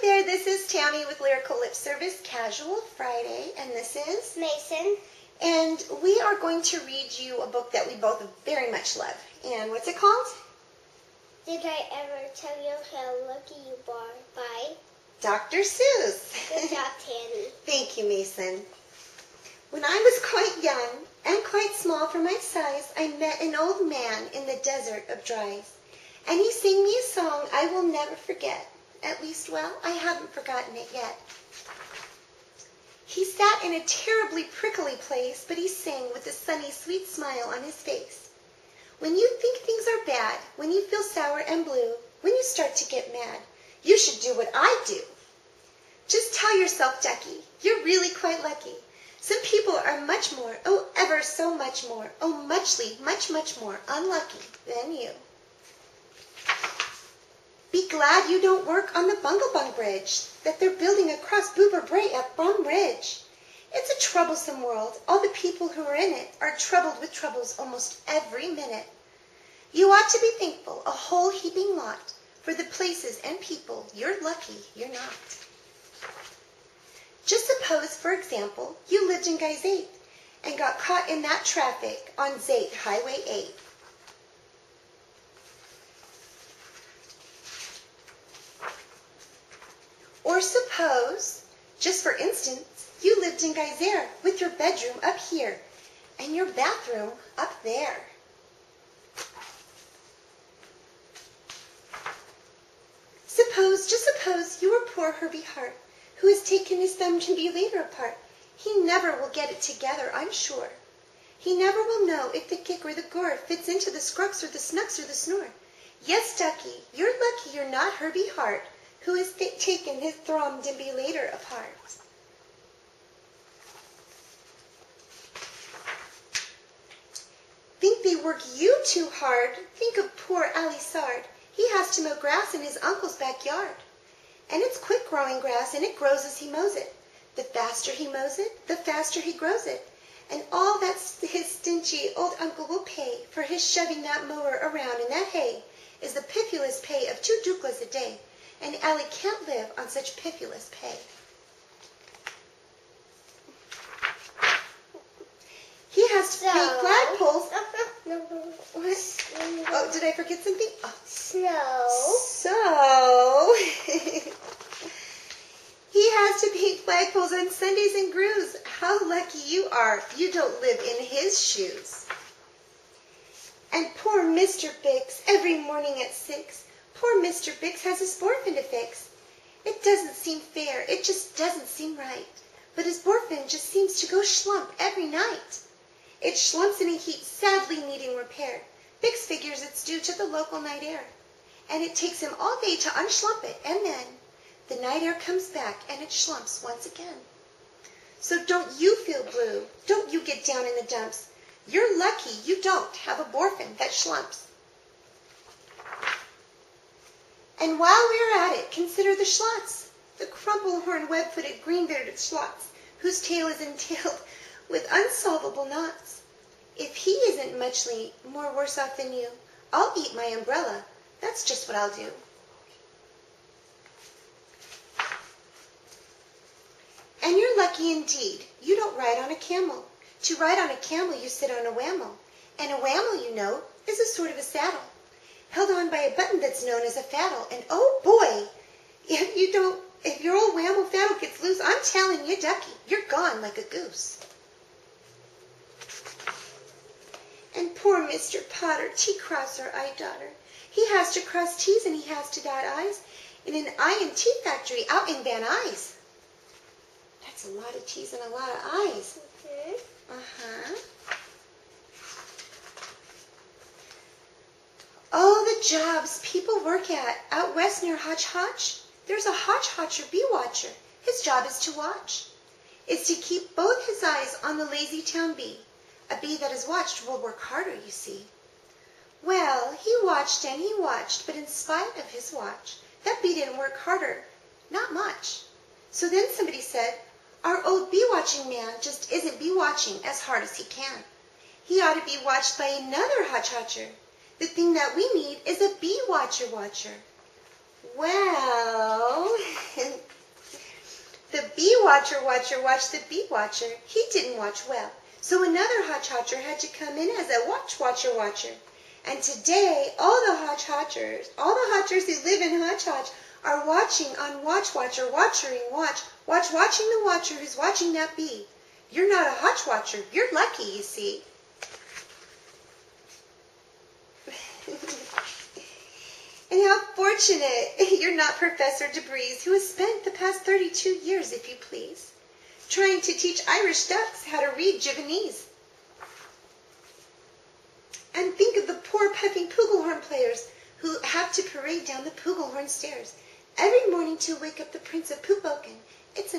there, this is Tami with Lyrical Lip Service Casual Friday, and this is Mason. And we are going to read you a book that we both very much love. And what's it called? Did I ever tell you how lucky you are? By Dr. Seuss. Good job, Tami. Thank you, Mason. When I was quite young and quite small for my size, I met an old man in the desert of Dries. And he sang me a song I will never forget. At least, well, I haven't forgotten it yet. He sat in a terribly prickly place, but he sang with a sunny, sweet smile on his face. When you think things are bad, when you feel sour and blue, when you start to get mad, you should do what I do. Just tell yourself, Ducky, you're really quite lucky. Some people are much more, oh, ever so much more, oh, muchly, much, much more unlucky than you. Be glad you don't work on the Bunglebung Bridge that they're building across Boober Bray at Brum Ridge. It's a troublesome world. All the people who are in it are troubled with troubles almost every minute. You ought to be thankful, a whole heaping lot, for the places and people you're lucky you're not. Just suppose, for example, you lived in Guy's 8 and got caught in that traffic on Zate Highway 8. Or suppose, just for instance, you lived in Geyser with your bedroom up here and your bathroom up there. Just suppose you were poor Herbie Hart, who has taken his thumb to be later apart. He never will get it together, I'm sure. He never will know if the kick or the gore fits into the scrux or the snucks or the snore. Yes, Ducky, you're lucky you're not Herbie Hart, who has taken his thrum to be later apart. Think they work you too hard? Think of poor Ali Sard. He has to mow grass in his uncle's backyard. And it's quick growing grass, and it grows as he mows it. The faster he mows it, the faster he grows it. And all that his stingy old uncle will pay for his shoving that mower around in that hay is the piffulous pay of 2 duklas a day. And Allie can't live on such piffulous pay. He has to paint flagpoles. What? Oh, did I forget something? Oh. So, he has to paint flagpoles on Sundays and grooves. How lucky you are. You don't live in his shoes. And poor Mr. Biggs, every morning at 6, poor Mr. Biggs has his boyfriend to fix. It doesn't seem fair. It just doesn't seem right. But his boyfriend just seems to go schlump every night. It schlumps in a heap, sadly needing repair. Biggs figures it's due to the local night air. And it takes him all day to unschlump it, and then the night air comes back and it schlumps once again. So don't you feel blue. Don't you get down in the dumps. You're lucky you don't have a boyfriend that schlumps. And while we're at it, consider the schlots, the crumple-horned, web-footed, green-bearded schlots, whose tail is entailed with unsolvable knots. If he isn't muchly more worse off than you, I'll eat my umbrella. That's just what I'll do. And you're lucky indeed. You don't ride on a camel. To ride on a camel, you sit on a whammel. And a whammel, you know, is a sort of a saddle, held on by a button that's known as a faddle. And oh boy, if your old whammel faddle gets loose, I'm telling you, Ducky, you're gone like a goose. And poor Mr. Potter, T-crosser, I-daughter, he has to cross T's and he has to dot I's in an I and T factory out in Van Nuys. That's a lot of T's and a lot of I's. Uh-huh. Oh, the jobs people work at out west near Hotch Hotch. There's a Hotch Hotcher bee watcher. His job is to watch. It's to keep both his eyes on the lazy town bee. A bee that is watched will work harder, you see. Well, he watched and he watched, but in spite of his watch, that bee didn't work harder. Not much. So then somebody said, our old bee-watching man just isn't bee-watching as hard as he can. He ought to be watched by another Hotch-Hotcher. The thing that we need is a bee-watcher. Well, watcher watched the bee watcher. He didn't watch well. So another Hodge-Hodger had to come in as a watcher. And today, all the Hodge-Hodgers who live in Hodge-Hodge are watching on watching the watcher who's watching that bee. You're not a Hodge-Watcher. You're lucky, you see. And how fortunate you're not Professor DeBreeze, who has spent the past 32 years, if you please, trying to teach Irish ducks how to read Javanese. And think of the poor puffing Pugelhorn players who have to parade down the Pugelhorn stairs every morning to wake up the Prince of Poopoken. It's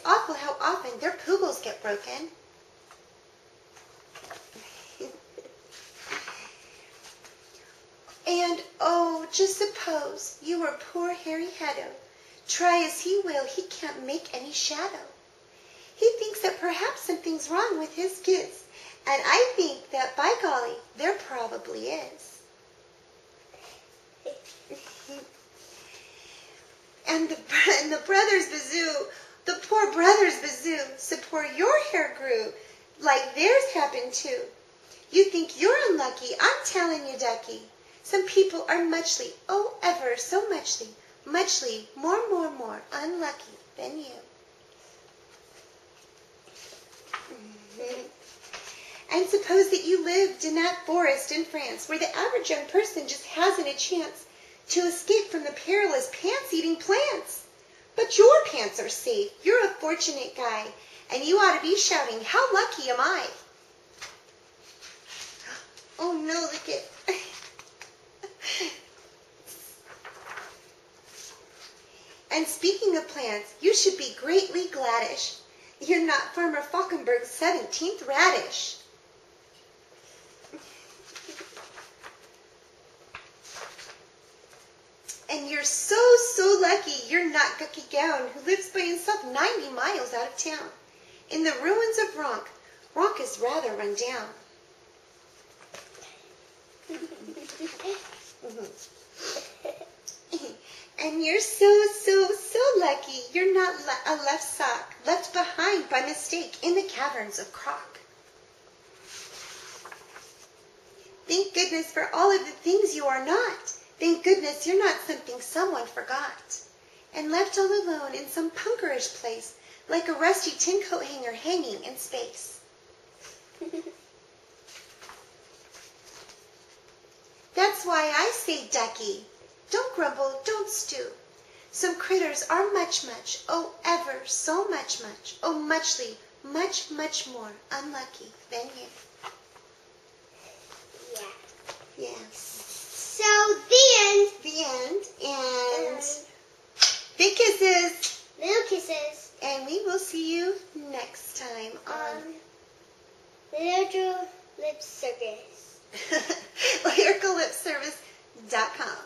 awful how often their pugels get broken. And, oh, just suppose you were poor Harry Heddo. Try as he will, he can't make any shadow. He thinks that perhaps something's wrong with his kids, and I think that, by golly, there probably is. And the brothers Bazoo, the poor brothers Bazoo, support your hair grew like theirs happened too. You think you're unlucky, I'm telling you, ducky. Some people are muchly, oh, ever so muchly, more unlucky than you. And suppose that you lived in that forest in France where the average young person just hasn't a chance to escape from the perilous pants-eating plants. But your pants are safe. You're a fortunate guy, and you ought to be shouting, how lucky am I? Oh no, look at... And speaking of plants, you should be greatly gladish. You're not Farmer Falkenberg's 17th radish. And you're so lucky you're not Gucky Gown, who lives by himself 90 miles out of town, in the ruins of Ronk. Ronk is rather run down. And you're so lucky you're not a left sock left behind by mistake in the caverns of Croc. Thank goodness for all of the things you are not. Thank goodness you're not something someone forgot and left all alone in some punkerish place like a rusty tin coat hanger hanging in space. That's why I say, ducky, don't grumble, don't stew. Some critters are much, oh, ever so much, oh, much more unlucky than you. Yeah. Yes. So, the end. The end. And big kisses. Little kisses. And we will see you next time on Little Lip Service. lyricallipservice.com.